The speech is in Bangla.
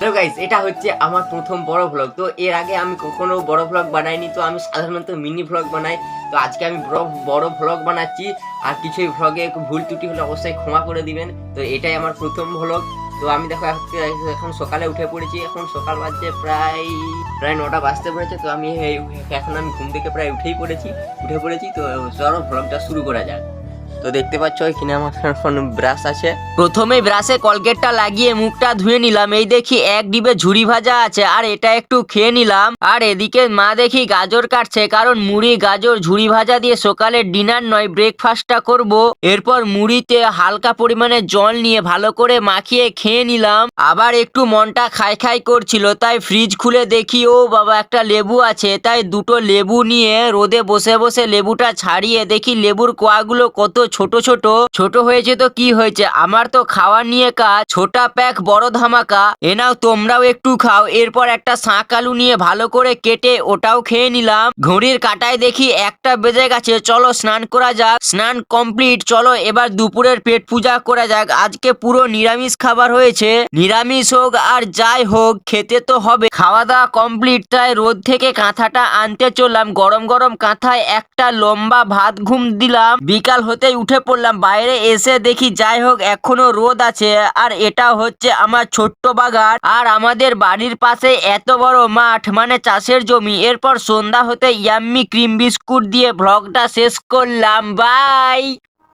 হ্যালো গাইস, এটা হচ্ছে আমার প্রথম বড় ভ্লগ। তো এর আগে আমি কখনো বড় ভ্লগ বানাইনি, তো আমি সাধারণত মিনি ভ্লগ বানাই। তো আজকে আমি বড় ভ্লগ বানাচ্ছি। আর কিছু ভ্লগে ভুল ত্রুটি হলে অবশ্যই ক্ষমা করে দিবেন। তো এটাই আমার প্রথম ভ্লগ। তো আমি দেখো এখন সকালে উঠে পড়েছি। এখন সকাল বাজছে প্রায় 9টা বাজতে পড়েছে। তো এখন আমি ঘুম থেকে প্রায় উঠে পড়েছি। তো চলো ভ্লগটা শুরু করা যাক। তো দেখতে পাচ্ছ এখানে আমার এখন ব্রাশ আছে। প্রথমে ব্রাশে কলগেটটা লাগিয়ে মুখটা ধুয়ে নিলাম। এই দেখি এক ডিবে ঝুড়ি ভাজা আছে, আর এটা একটু খেয়ে নিলাম। আর এদিকে মা দেখি গাজর কাটছে, কারণ মুড়ি গাজর ঝুড়ি ভাজা দিয়ে সকালের ডিনার নয়, ব্রেকফাস্টটা করব। এরপর মুড়িতে হালকা পরিমাণে জল নিয়ে ভালো করে মাখিয়ে খেয়ে নিলাম। আবার একটু মনটা খাই খাই করছিল, তাই ফ্রিজ খুলে দেখি ও বাবা একটা লেবু আছে। তাই দুটো লেবু নিয়ে রোদে বসে বসে লেবুটা ছাড়িয়ে দেখি লেবুর কোয়াগুলো কত ছোট ছোট ছোট হয়েছে। তো কি হয়েছে, আমার তো খাওয়া নিয়ে কাজ, ছোটা প্যাক বড় ধামাকা। এ নাও তোমরাও একটু খাও। এরপর একটা শাঁক আলু নিয়ে ভালো করে কেটে ওটাও খেয়ে নিলাম। ঘড়ির কাঁটায় দেখি 1টা বেজে গেছে। চলো স্নান করা যাক। স্নান কমপ্লিট। চলো এবার দুপুরের পেট পূজা করা যাক। আজকে পুরো নিরামিষ খাবার হয়েছে। নিরামিষ হোক আর যাই হোক, খেতে তো হবে। খাওয়া দাওয়া কমপ্লিট, তাই রোদ থেকে কাঁথাটা আনতে চললাম। গরম গরম কাঁথায় একটা লম্বা ভাত ঘুম দিলাম। বিকাল হতেই উঠে পড়লাম। বাইরে এসে দেখি যাই হোক এখনো রোদ আছে। আর এটা হচ্ছে আমার ছোট্ট বাগান, আর আমাদের বাড়ির পাশে এত বড় মাঠ, মানে চাষের জমি। এরপর সন্ধ্যা হতে ইয়াম্মি ক্রিম বিস্কুট দিয়ে ভ্লগটা শেষ করলাম। বাই।